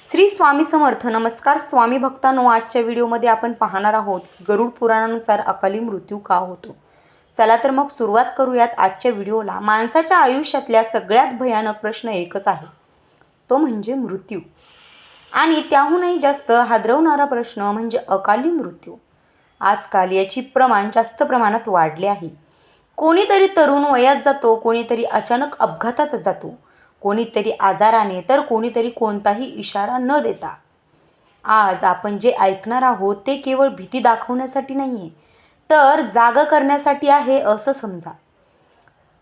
श्री स्वामी समर्थ. नमस्कार स्वामी भक्तांनो, आजच्या व्हिडिओमध्ये आपण पाहणार आहोत की गरुड पुराणानुसार अकाली मृत्यू का होतो. चला तर मग सुरुवात करूयात आजच्या व्हिडिओला. माणसाच्या आयुष्यातल्या सगळ्यात भयानक प्रश्न एकच आहे, तो म्हणजे मृत्यू. आणि त्याहूनही जास्त हादरवणारा प्रश्न म्हणजे अकाली मृत्यू. आजकाल याची प्रमाण जास्त प्रमाणात वाढले आहे. कोणीतरी तरुण वयात जातो, कोणीतरी अचानक अपघातात जातो, कोणीतरी आजाराने, तर कोणीतरी कोणताही इशारा न देता. आज आपण जे ऐकणार आहोत ते केवळ भीती दाखवण्यासाठी नाही आहे, तर जाग करण्यासाठी आहे असं समजा.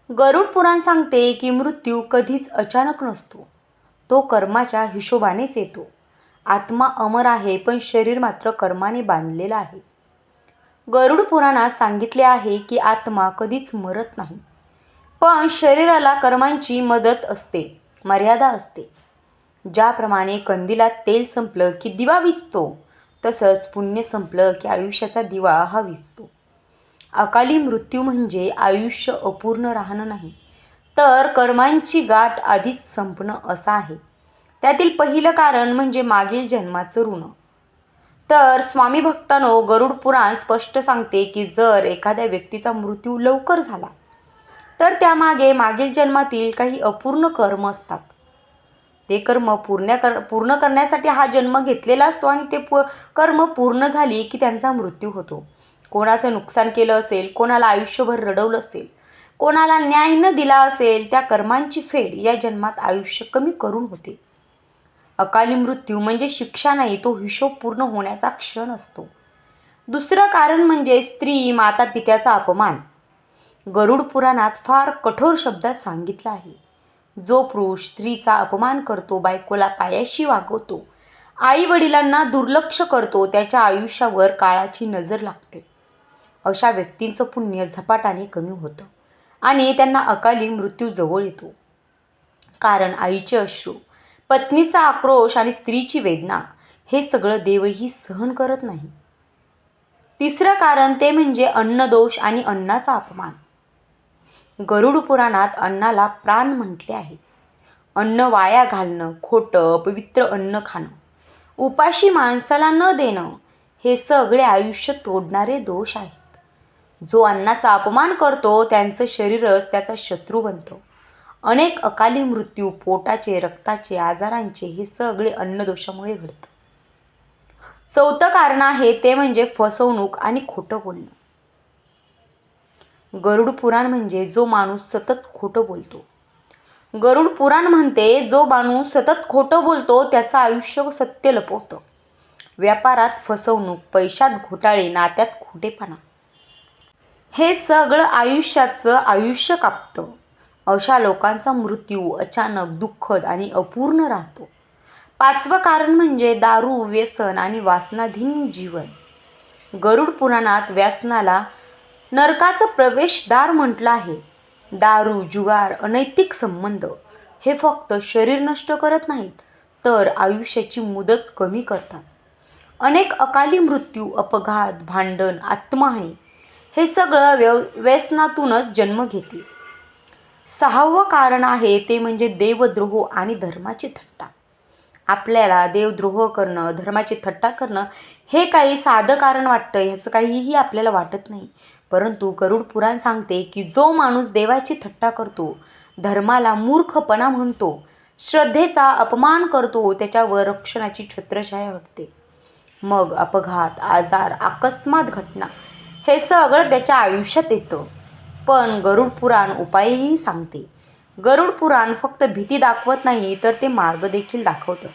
गरुड पुराण सांगते की मृत्यू कधीच अचानक नसतो, तो कर्माच्या हिशोबानेच येतो. आत्मा अमर आहे, पण शरीर मात्र कर्माने बांधलेलं आहे. गरुड पुराणात सांगितले आहे की आत्मा कधीच मरत नाही, पण शरीराला कर्मांची मदत असते, मर्यादा असते. ज्याप्रमाणे कंदिलात तेल संपलं की दिवा विझतो, तसंच पुण्य संपलं की आयुष्याचा दिवा हा विझतो. अकाली मृत्यू म्हणजे आयुष्य अपूर्ण राहणं नाही, तर कर्मांची गाठ आधीच संपणं असं आहे. त्यातील पहिलं कारण म्हणजे मागील जन्माचं ऋण. तर स्वामी भक्तांनो, गरुड पुराण स्पष्ट सांगते की जर एखाद्या व्यक्तीचा मृत्यू लवकर झाला तर त्यामागे मागील जन्मातील काही अपूर्ण कर्म असतात. ते कर्म पूर्ण करण्यासाठी हा जन्म घेतलेला असतो आणि ते कर्म पूर्ण झाली की त्यांचा मृत्यू होतो. कोणाचं नुकसान केलं असेल, कोणाला आयुष्यभर रडवलं असेल, कोणाला न्याय न दिला असेल, त्या कर्मांची फेड या जन्मात आयुष्य कमी करून होते. अकाली मृत्यू म्हणजे शिक्षा नाही, तो हिशोब पूर्ण होण्याचा क्षण असतो. दुसरं कारण म्हणजे स्त्री माता पित्याचा अपमान. गरुड पुराणात फार कठोर शब्दात सांगितलं आहे, जो पुरुष स्त्रीचा अपमान करतो, बायकोला पायाशी वागवतो, आई वडिलांना दुर्लक्ष करतो, त्याच्या आयुष्यावर काळाची नजर लागते. अशा व्यक्तींचं पुण्य झपाट्याने कमी होतं आणि त्यांना अकाली मृत्यू जवळ येतो. कारण आईचे अश्रू, पत्नीचा आक्रोश आणि स्त्रीची वेदना हे सगळं देवही सहन करत नाही. तिसरं कारण ते म्हणजे अन्नदोष आणि अन्नाचा अपमान. गरुड पुराणात अन्नाला प्राण म्हटले आहे. अन्न वाया घालणं, खोटं पवित्र अन्न खाणं, उपाशी माणसाला न देणं, हे सगळे आयुष्य तोडणारे दोष आहेत. जो अन्नाचा अपमान करतो त्यांचं शरीरच त्याचा शत्रू बनतं. अनेक अकाली मृत्यू पोटाचे, रक्ताचे, आजारांचे हे सगळे अन्नदोषामुळे घडतं. चौथं कारण आहे ते म्हणजे फसवणूक आणि खोटं बोलणं. गरुड पुराण म्हणजे जो माणूस सतत खोटं बोलतो. गरुड पुराण म्हणते जो माणूस सतत खोटं बोलतो त्याचं आयुष्य सत्य लपवतं. व्यापारात फसवणूक, पैशात घोटाळे, नात्यात खोटेपणा, हे सगळं आयुष्याचं आयुष्य कापतं. अशा लोकांचा मृत्यू अचानक, दुःखद आणि अपूर्ण राहतो. पाचवं कारण म्हणजे दारू, व्यसन आणि वासनाधीन जीवन. गरुड पुराणात व्यसनाला नरकाचं प्रवेशद्वार म्हटलं आहे. दारू, जुगार, अनैतिक संबंध हे फक्त शरीर नष्ट करत नाहीत, तर आयुष्याची मुदत कमी करतात. अनेक अकाली मृत्यू, अपघात, भांडण, आत्महानी हे सगळं व्यसनातूनच जन्म घेते. सहावं कारण आहे ते म्हणजे देवद्रोह आणि धर्माची थट्टा. आपल्याला देवद्रोह करणं, धर्माची थट्टा करणं हे काही साधं कारण वाटतं, ह्याचं काहीही आपल्याला वाटत नाही. परंतु गरुड पुराण सांगते की जो माणूस देवाची थट्टा करतो, धर्माला मूर्खपणा म्हणतो, श्रद्धेचा अपमान करतो, त्याच्यावर रक्षणाची छत्रछाया हटते. मग अपघात, आजार, अकस्मात घटना हे सगळं त्याच्या आयुष्यात येतं. पण गरुड पुराण उपायही सांगते. गरुड पुराण फक्त भीती दाखवत नाही, तर ते मार्ग देखील दाखवतं.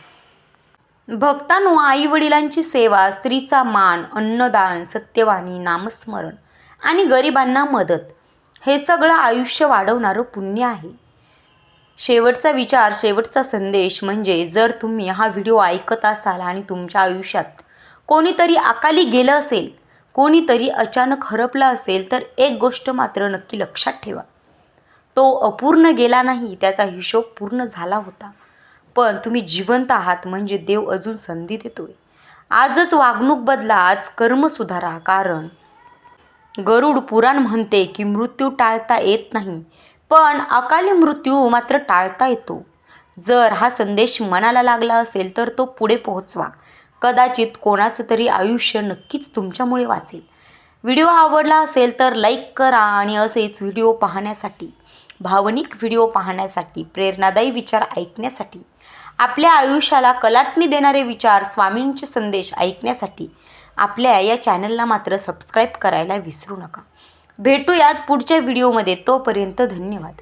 भक्तांनो, आई वडिलांची सेवा, स्त्रीचा मान, अन्नदान, सत्यवाणी, नामस्मरण आणि गरिबांना मदत हे सगळं आयुष्य वाढवणारं पुण्य आहे. शेवटचा विचार, शेवटचा संदेश म्हणजे जर तुम्ही हा व्हिडिओ ऐकत असाल आणि तुमच्या आयुष्यात कोणीतरी अकाली गेलं असेल, कोणीतरी अचानक हरपलं असेल, तर एक गोष्ट मात्र नक्की लक्षात ठेवा, तो अपूर्ण गेला नाही, त्याचा हिशोब पूर्ण झाला होता. पण तुम्ही जिवंत आहात म्हणजे देव अजून संधी देतोय. आजच वागणूक बदला, आज कर्म सुधारा. कारण गरुड पुराण म्हणते की मृत्यू टाळता येत नाही, पण अकाली मृत्यू मात्र टाळता येतो. जर हा संदेश मनाला लागला असेल तर तो पुढे पोहोचवा. कदाचित कोणाचं तरी आयुष्य नक्कीच तुमच्यामुळे वाचेल. व्हिडिओ आवडला असेल तर लाईक करा आणि असेच व्हिडिओ पाहण्यासाठी, भावनिक व्हिडिओ पाहण्यासाठी, प्रेरणादायी विचार ऐकण्यासाठी, आपल्या आयुष्याला कलाटणी देणारे विचार, स्वामींचे संदेश ऐकण्यासाठी आपल्या या चॅनलला मात्र सबस्क्राईब करायला विसरू नका. भेटूयात पुढच्या व्हिडिओमध्ये. तोपर्यंत धन्यवाद.